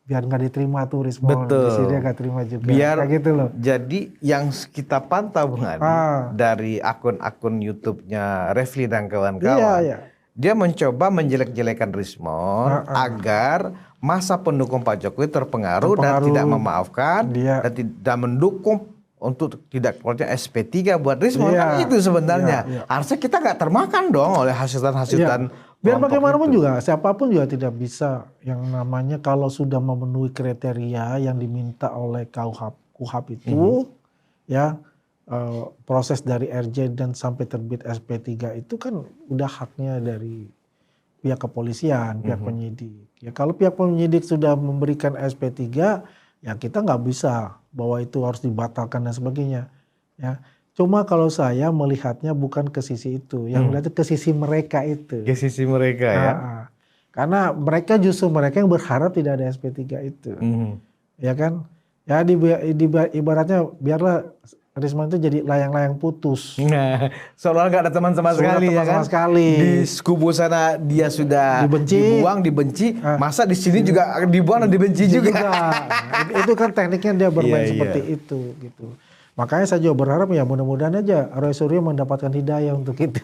biar nggak diterima tuh respon, Betul. di sini dia nggak terima juga, Biar kayak gitu loh. Jadi yang kita pantau Bung Adi Ah. dari akun-akun YouTube-nya Refli dan Iya, kawan-kawan, iya. dia mencoba menjelek-jelekan Rismon Ah. agar masa pendukung Pak Jokowi terpengaruh dan Terpengaruh. tidak memaafkan Dia- dan tidak mendukung untuk tidak keluarnya SP3 buat Rismon. Iya. Kan itu sebenarnya. Iya, iya. Harusnya kita nggak termakan dong oleh hasutan-hasutan. Iya. Biar kelompok bagaimanapun itu. juga, siapapun juga tidak bisa yang namanya kalau sudah memenuhi kriteria yang diminta oleh KUHP itu, ya proses dari RJ dan sampai terbit SP3 itu kan udah haknya dari pihak kepolisian, pihak penyidik. Ya kalau pihak penyidik sudah memberikan SP3, ya kita nggak bisa bahwa itu harus dibatalkan dan sebagainya. Ya. Cuma kalau saya melihatnya bukan ke sisi itu, yang melihatnya ke sisi mereka itu. Ke sisi mereka ya. Karena mereka yang berharap tidak ada SP3 itu. Mhm. Ya kan? Ya ibaratnya biarlah Risma itu jadi layang-layang putus. Nah, seolah nggak ada teman sama sekali ya kan? Sama sekali. Di kubu sana dia sudah dibuang, dibenci, masa di sini juga dibuang dan dibenci juga. Itu kan tekniknya dia bermain Iya, seperti itu gitu. Makanya saya juga berharap ya mudah-mudahan aja Roy Suryo mendapatkan hidayah untuk itu.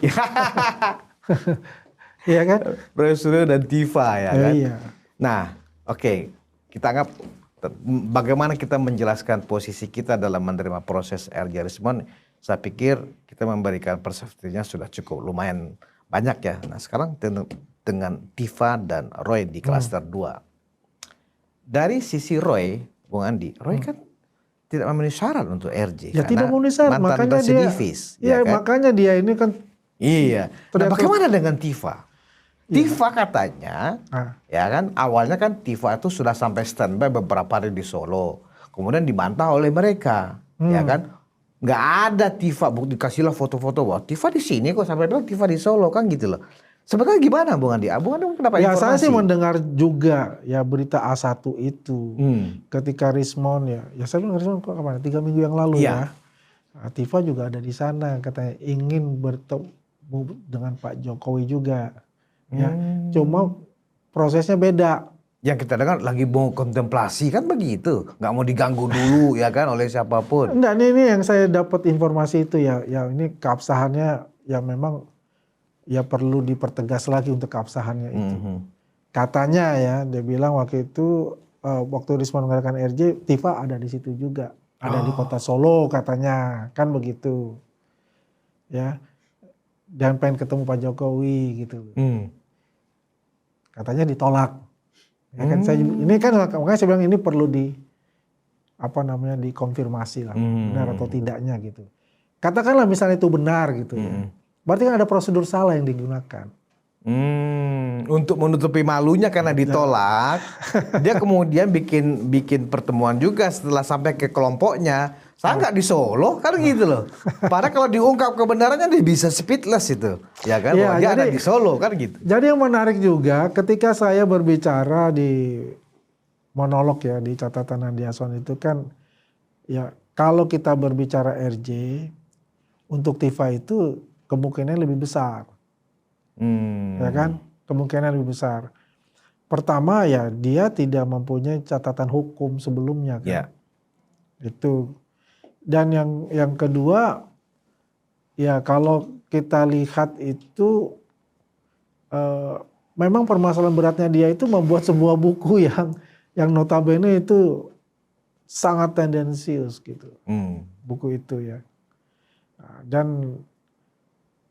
Iya kan? Roy Suryo dan Tifa ya kan? Iya. Nah, oke. Kita anggap bagaimana kita menjelaskan posisi kita dalam menerima proses RJ Rismon, saya pikir kita memberikan persepsinya sudah cukup lumayan banyak ya. Nah sekarang dengan Tifa dan Roy di klaster 2. Dari sisi Roy, Bung Andi, Roy kan tidak memenuhi syarat untuk RJ. Ya tidak memenuhi syarat, makanya dia. Iya, kan? makanya dia ini kan. Iya. Nah, bagaimana dengan Tifa? Tifa katanya, ya kan awalnya kan Tifa itu sudah sampai standby beberapa hari di Solo, kemudian dibantah oleh mereka, ya kan, nggak ada Tifa, dikasihlah foto-foto bahwa Tifa di sini kok sampai bilang Tifa di Solo kan gitu loh. Sebenarnya gimana Bung Andi? Bung Andi kenapa ya informasi? Saya sih mendengar juga ya berita A1 itu, ketika Rismon ya saya bilang Rismon kok kapan? 3 minggu yang lalu ya. Nah, Tifa juga ada di sana katanya ingin bertemu dengan Pak Jokowi juga. Ya, cuma prosesnya beda. Yang kita dengar lagi mau kontemplasi kan begitu, nggak mau diganggu dulu ya kan oleh siapapun. Enggak, ini yang saya dapat informasi itu ya ini keabsahannya ya memang ya perlu dipertegas lagi untuk keabsahannya itu. Katanya ya dia bilang waktu itu waktu Rismon mengadakan RJ, Tifa ada di situ juga, ada di kota Solo katanya kan begitu, ya. Dan pengen ketemu Pak Jokowi gitu. Katanya ditolak. Ya kan ini kan makanya saya bilang ini perlu dikonfirmasi lah benar atau tidaknya gitu. Katakanlah misalnya itu benar gitu ya. Berarti kan ada prosedur salah yang digunakan. Untuk menutupi malunya karena ditolak, dia kemudian bikin pertemuan juga setelah sampai ke kelompoknya. Saya nggak di Solo kan gitu loh. Padahal kalau diungkap kebenarannya dia bisa speechless itu, ya kan? Ya, dia ada di Solo kan gitu. Jadi yang menarik juga ketika saya berbicara di monolog ya di catatan Andiason itu kan, ya kalau kita berbicara RJ untuk Tifa itu kemungkinan lebih besar. Ya kan, kemungkinan lebih besar. Pertama ya dia tidak mempunyai catatan hukum sebelumnya kan, itu. Dan yang kedua ya kalau kita lihat itu memang permasalahan beratnya dia itu membuat sebuah buku yang notabene itu sangat tendensius gitu, buku itu ya. Dan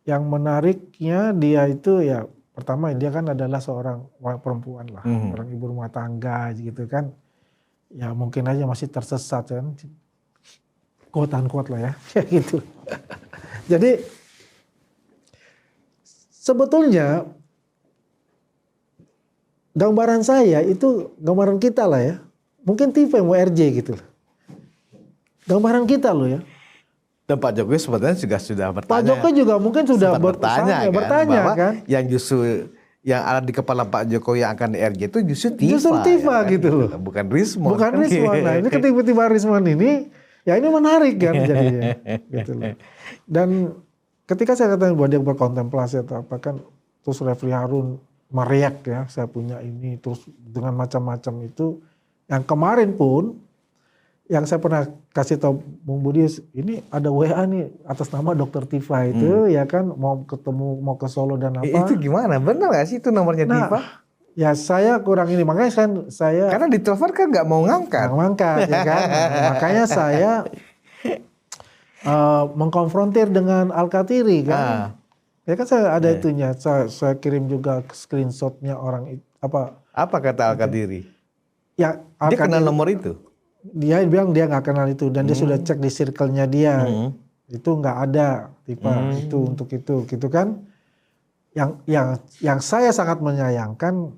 yang menariknya dia itu ya pertama dia kan adalah seorang perempuan lah, orang ibu rumah tangga gitu kan, ya mungkin aja masih tersesat kan, quote-unquote lah ya, kayak gitu. Jadi sebetulnya gambaran saya itu gambaran kita lah ya. Mungkin tipe yang mau RJ gitu. Gambaran kita loh ya. Dan Pak Jokowi sebetulnya juga sudah bertanya. Pak Jokowi juga mungkin sudah bertanya kan. Yang justru yang ada di kepala Pak Jokowi yang akan di RJ itu justru Tifa. Justru Tifa ya, gitu loh. Bukan Rismon. Bukan Rismon. Nah ini tiba-tiba Rismon ini, ya ini menarik kan jadinya. Gitu loh. Dan ketika saya katakan bahwa dia berkontemplasi atau apa kan, terus Refli Harun meriak ya, saya punya ini, terus dengan macam-macam itu. Yang kemarin pun, yang saya pernah kasih tahu Bung Budi, ini ada WA nih atas nama Dr. Tifa itu, ya kan, mau ketemu, mau ke Solo dan apa. Itu gimana? Benar gak sih itu nomornya Tifa? Ya saya kurang ini, makanya saya karena ditelepon kan nggak mau ngangkat. Nggak ngangkat, ya kan. Makanya saya mengkonfrontir dengan Al-Katiri kan. Ya kan saya ada itunya, saya kirim juga screenshotnya orang itu, Apa kata Al-Katiri? Ya, dia kenal nomor itu? Dia bilang dia nggak kenal itu dan dia sudah cek di circle-nya dia. Itu nggak ada tipe itu untuk itu gitu kan. Yang saya sangat menyayangkan,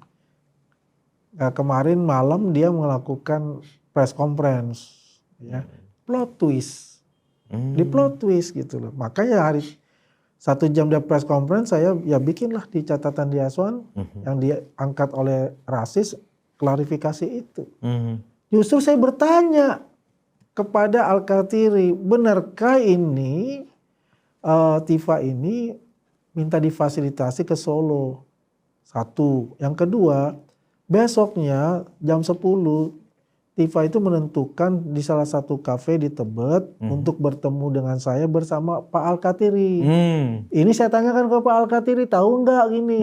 kemarin malam dia melakukan press conference ya. Plot twist. Di plot twist gitu loh. Makanya 1 jam dia press conference, saya ya bikinlah di catatan di Aswan yang diangkat oleh Rasis klarifikasi itu. Justru saya bertanya kepada Al-Katiri, benarkah ini Tifa ini minta difasilitasi ke Solo? 1. Yang kedua, besoknya jam 10 Tifa itu menentukan di salah satu kafe di Tebet untuk bertemu dengan saya bersama Pak Al-Katiri. Ini saya tanyakan ke Pak Al-Katiri, tahu nggak gini?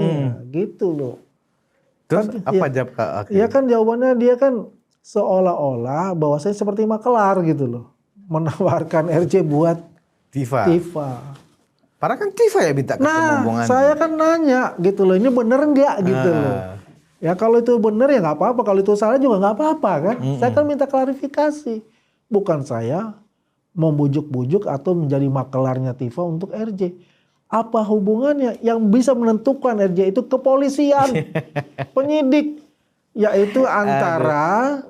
Gitu loh. Terus kan, apa jawab Kak? Ya kan jawabannya dia kan seolah-olah bahwa saya seperti makelar gitu loh. Menawarkan RJ buat Tifa. Padahal kan Tifa ya minta ketemu Bung Andi. Saya kan nanya gitu loh, ini bener nggak gitu loh. Ya kalau itu bener ya nggak apa-apa, kalau itu salah juga nggak apa-apa kan. Saya kan minta klarifikasi. Bukan saya membujuk-bujuk atau menjadi makelarnya Tifa untuk RJ. Apa hubungannya? Yang bisa menentukan RJ itu kepolisian, penyidik. Yaitu antara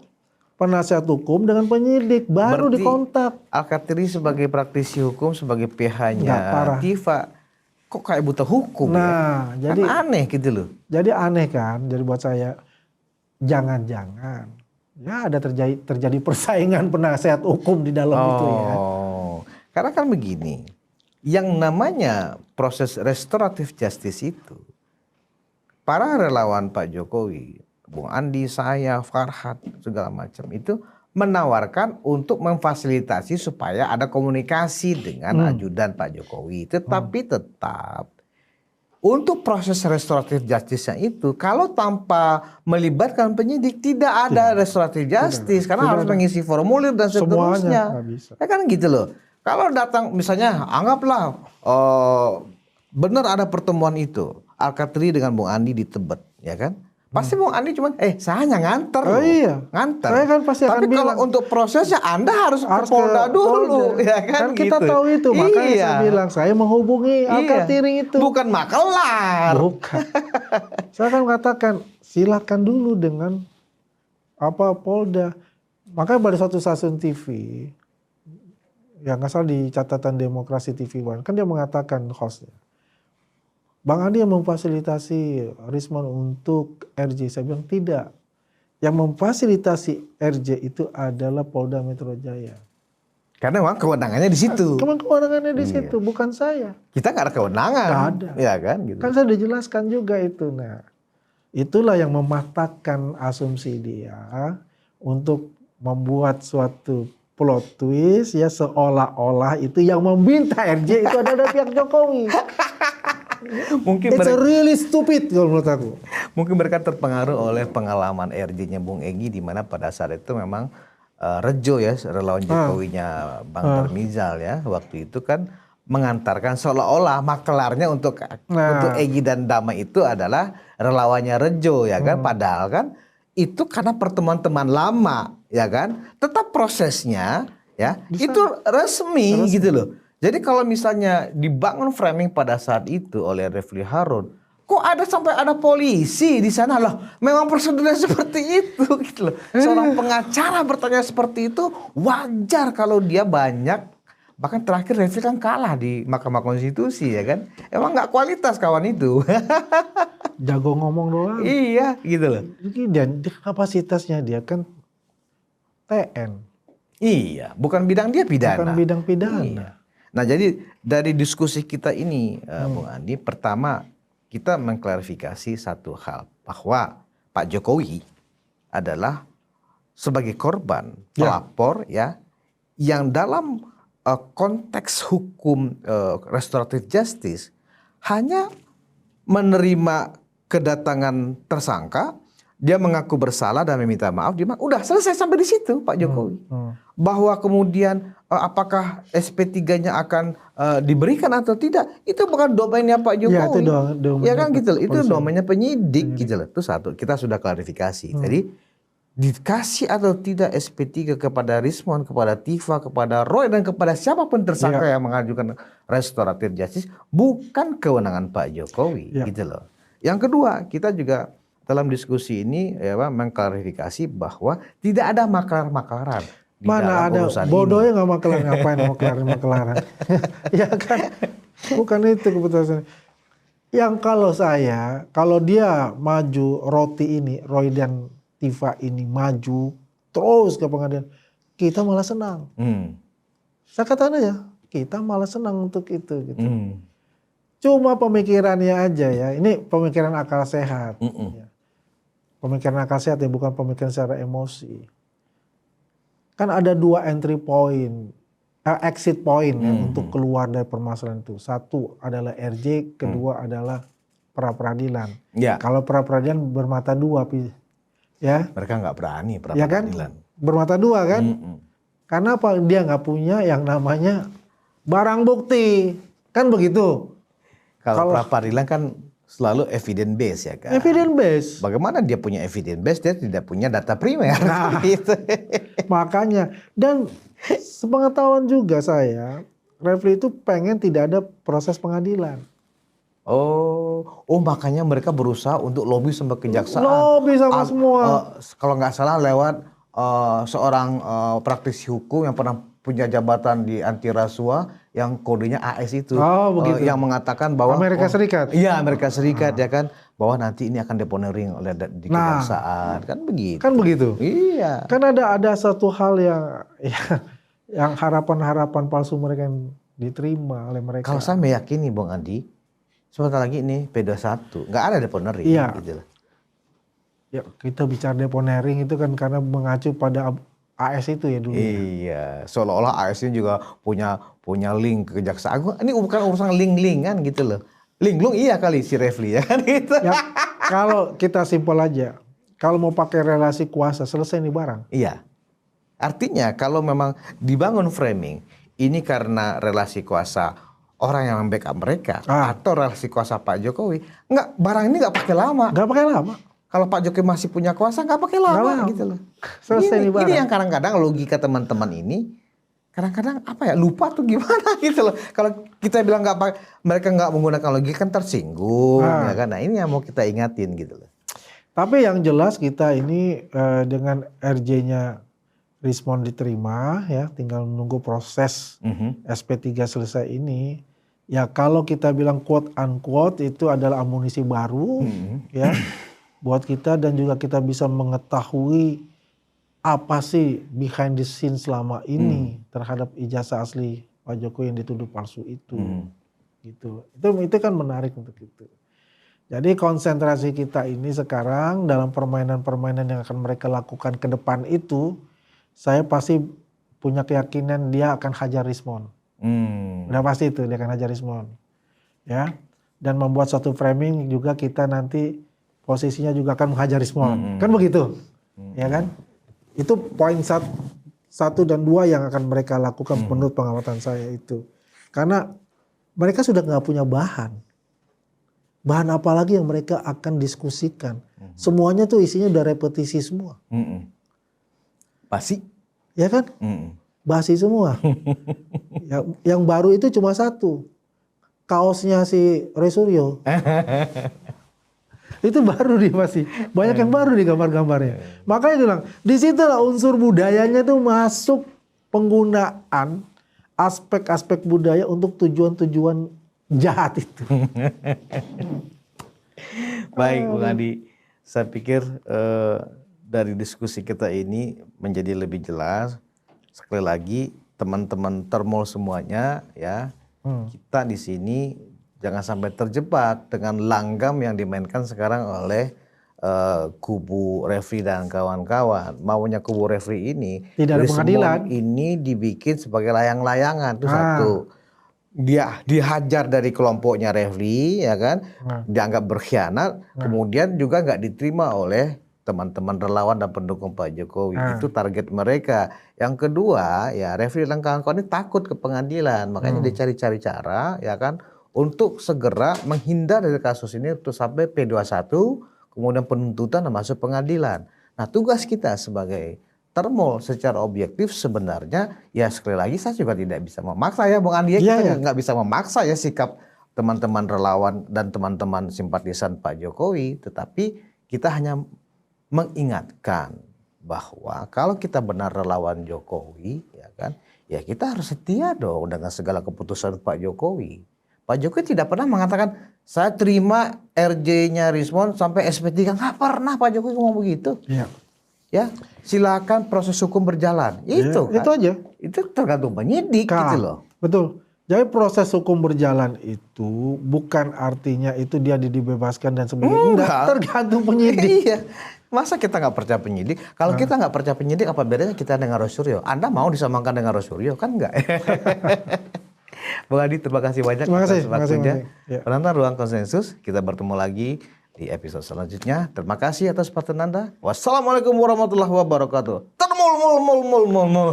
penasihat hukum dengan penyidik. Baru berarti dikontak. Al-Katiri sebagai praktisi hukum, sebagai pihaknya Tifa, kok kayak buta hukum ya? Jadi kan aneh gitu loh. Jadi aneh kan. Jadi buat saya, jangan-jangan ya ada terjadi persaingan penasihat hukum di dalam itu ya. Karena kan begini, yang namanya proses restoratif justice itu, para relawan Pak Jokowi, Bung Andi, saya, Farhad, segala macam itu menawarkan untuk memfasilitasi supaya ada komunikasi dengan ajudan Pak Jokowi. Tetapi tetap untuk proses restoratif justice-nya itu, kalau tanpa melibatkan penyidik tidak ada restoratif justice karena harus mengisi formulir dan seterusnya. Ya kan gitu loh. Kalau datang misalnya anggaplah benar ada pertemuan itu Al-Katiri dengan Bung Andi di Tebet, ya kan? Pasti Bung Andi cuma saya hanya nganter. Nganter. Saya kan pasti akan Tapi kalau untuk prosesnya Anda harus ke Polda dulu, ya kan gitu. Kita tahu itu, makanya saya bilang saya menghubungi Al-Katiri itu. Bukan makelar. Bukan. Saya kan katakan silakan dulu dengan Polda. Makanya pada suatu stasiun TV, yang nggak salah di catatan Demokrasi TV One, kan dia mengatakan hostnya, Bang Andi yang memfasilitasi Rismon untuk RJ. Saya bilang tidak. Yang memfasilitasi RJ itu adalah Polda Metro Jaya. Karena memang kewenangannya di situ. Kewenangannya di situ, bukan saya. Kita nggak ada kewenangan. Nggak ada. Ya kan? Gitu. Kan saya dijelaskan juga itu. Nah, itulah yang mematahkan asumsi dia untuk membuat suatu plot twist ya seolah-olah itu yang meminta RJ itu adalah pihak Jokowi. Mungkin It's really stupid kalau menurut aku. Mungkin mereka terpengaruh oleh pengalaman RJ-nya Bung Egy di mana pada saat itu memang Rejo ya relawan Jokowinya Bang Termizal ya waktu itu kan mengantarkan seolah-olah makelarnya untuk Egy dan Dama itu adalah relawannya Rejo ya kan, padahal kan itu karena pertemuan teman lama ya kan, tetap prosesnya ya. Bisa. Itu resmi gitu loh. Jadi kalau misalnya dibangun framing pada saat itu oleh Refli Harun, kok ada sampai ada polisi di sana loh. Memang prosedurnya seperti itu gitu loh. Seorang pengacara bertanya seperti itu wajar kalau dia banyak. Bahkan terakhir Refli kan kalah di Mahkamah Konstitusi ya kan. Emang nggak kualitas kawan itu. Jago ngomong doang. Iya gitu loh. Dan kapasitasnya dia kan TN. Iya, bukan bidang dia pidana. Bukan bidang pidana. Iya. Nah, jadi dari diskusi kita ini, Bung Andi, pertama kita mengklarifikasi satu hal bahwa Pak Jokowi adalah sebagai korban pelapor ya, yang dalam konteks hukum restoratif justice hanya menerima kedatangan tersangka, dia mengaku bersalah dan meminta maaf, udah selesai sampai di situ Pak Jokowi. Bahwa kemudian apakah SP3-nya akan diberikan atau tidak, itu bukan domainnya Pak Jokowi. Ya, itu ya kan gitu, itu polisi. domainnya penyidik gitu loh. Itu satu, kita sudah klarifikasi. Jadi dikasih atau tidak SP3 kepada Rismon, kepada Tifa, kepada Roy dan kepada siapapun tersangka yang mengajukan restoratif justice bukan kewenangan Pak Jokowi gitu loh. Yang kedua, kita juga dalam diskusi ini mengklarifikasi bahwa tidak ada maklar-maklaran. Mana ada bodohnya nggak maklar, ngapain maklaran. Ya kan, bukan itu keputusan. Yang kalau dia maju Roy dan Tifa ini maju terus ke pengadilan, kita malah senang. Saya katakan aja, kita malah senang untuk itu. Gitu. Cuma pemikirannya aja ya, ini pemikiran akal sehat. Ya. Pemikiran akal sehat ya, bukan pemikiran secara emosi. Kan ada 2 entry point, exit point ya, untuk keluar dari permasalahan itu. Satu adalah RJ, kedua adalah pra-peradilan. Ya. Kalau pra-peradilan bermata dua, ya. Mereka nggak berani Ya kan, bermata dua kan. Karena apa? Dia nggak punya yang namanya barang bukti, kan begitu. Kalau pra-peradilan kan selalu evidence base ya kan. Evidence base. Bagaimana dia punya evidence base, dia tidak punya data primer. Nah, gitu. Makanya, dan sepengetahuan juga saya, Refli itu pengen tidak ada proses pengadilan. Oh makanya mereka berusaha untuk lobby sampai kejaksaan. Lobby sama semua. Kalau nggak salah lewat seorang praktisi hukum yang pernah punya jabatan di anti rasuah yang kodenya AS itu. Begitu. Yang mengatakan bahwa Amerika Serikat. Iya, Amerika Serikat ya kan, bahwa nanti ini akan deponering oleh di kejaksaan, kan begitu. Kan begitu. Iya. Kan ada satu hal yang harapan-harapan palsu mereka yang diterima oleh mereka. Kalau saya meyakini Bung Andi, sebentar lagi ini P21 nggak ada deponering gitu loh. Ya, kita bicara deponering itu kan karena mengacu pada AS itu ya dulu. Iya, seolah-olah AS ini juga punya link ke kejaksaan. Ini bukan urusan link-linkan gitu loh. Linglung iya kali si Refli ya kan gitu. Ya, kalau kita simpel aja, kalau mau pakai relasi kuasa selesai nih barang. Iya. Artinya kalau memang dibangun framing ini karena relasi kuasa orang yang membackup mereka atau relasi kuasa Pak Jokowi, barang ini nggak pakai lama. Nggak pakai lama. Kalau Pak Jokowi masih punya kuasa nggak pakai lama gitu loh. Selesai nih barang. Ini yang kadang-kadang logika teman-teman ini kadang-kadang lupa tuh gimana gitu loh. Kalau kita bilang mereka nggak menggunakan logika kan tersinggung ya kan. Nah ini yang mau kita ingatin gitu loh. Tapi yang jelas kita ini dengan RJ-nya Rismon diterima ya, tinggal menunggu proses SP3 selesai ini. Ya kalau kita bilang quote unquote itu adalah amunisi baru ya buat kita, dan juga kita bisa mengetahui apa sih behind the scene selama ini terhadap ijazah asli Pak Jokowi yang dituduh palsu itu. Gitu. Itu kan menarik untuk itu. Jadi konsentrasi kita ini sekarang dalam permainan-permainan yang akan mereka lakukan ke depan itu, saya pasti punya keyakinan dia akan hajar Rismon. Udah pasti itu dia akan hajar Rismon. Ya. Dan membuat suatu framing juga kita nanti posisinya juga akan menghajar Rismon. Kan begitu. Ya kan? Itu poin 1 dan 2 yang akan mereka lakukan menurut pengamatan saya itu. Karena mereka sudah nggak punya bahan. Bahan apa lagi yang mereka akan diskusikan. Semuanya tuh isinya udah repetisi semua. Pasti. Ya kan? basi semua. Yang baru itu cuma satu, kaosnya si Roy Suryo. Itu baru nih masih. Banyak yang baru di gambar-gambarnya. Makanya bilang, di situlah unsur budayanya tuh masuk penggunaan aspek-aspek budaya untuk tujuan-tujuan jahat itu. Baik, Bung Adi. Saya pikir dari diskusi kita ini menjadi lebih jelas. Sekali lagi, teman-teman termol semuanya, ya, kita di sini jangan sampai terjebak dengan langgam yang dimainkan sekarang oleh kubu Refri dan kawan-kawan. Maunya kubu Refri ini, Tidak ada pengadilan. ini dibikin sebagai layang-layangan, itu satu. Dia dihajar dari kelompoknya Refli, ya kan, dianggap berkhianat, kemudian juga nggak diterima oleh teman-teman relawan dan pendukung Pak Jokowi. Itu target mereka. Yang kedua, ya Refli dan kawan-kawan ini takut ke pengadilan, makanya dia cari-cari cara, ya kan, untuk segera menghindar dari kasus ini untuk sampai P21, kemudian penuntutan dan masuk pengadilan. Nah, tugas kita sebagai termol secara objektif sebenarnya, ya sekali lagi saya juga tidak bisa memaksa ya Bung Andi, kita nggak bisa memaksa ya sikap teman-teman relawan dan teman-teman simpatisan Pak Jokowi, tetapi kita hanya mengingatkan bahwa kalau kita benar relawan Jokowi, ya kan, ya kita harus setia dong dengan segala keputusan Pak Jokowi. Pak Jokowi tidak pernah mengatakan saya terima RJ-nya Rismon sampai SP3, nggak pernah Pak Jokowi ngomong begitu. Ya, silakan proses hukum berjalan. Itu kan? Itu aja. Itu tergantung penyidik gitu loh. Betul. Jadi proses hukum berjalan itu bukan artinya itu dia dibebaskan dan sebagainya. Enggak, tergantung penyidik. Iya. Masa kita nggak percaya penyidik? Kalau kita nggak percaya penyidik, apa bedanya kita dengan Roy Suryo? Anda mau disamakan dengan Roy Suryo? Kan enggak. Bung Adi, terima kasih banyak atas waktunya. Penonton Ruang Konsensus, kita bertemu lagi di episode selanjutnya. Terima kasih atas perhatian Anda. Wassalamualaikum warahmatullahi wabarakatuh. Termul mul mul mul mul mul.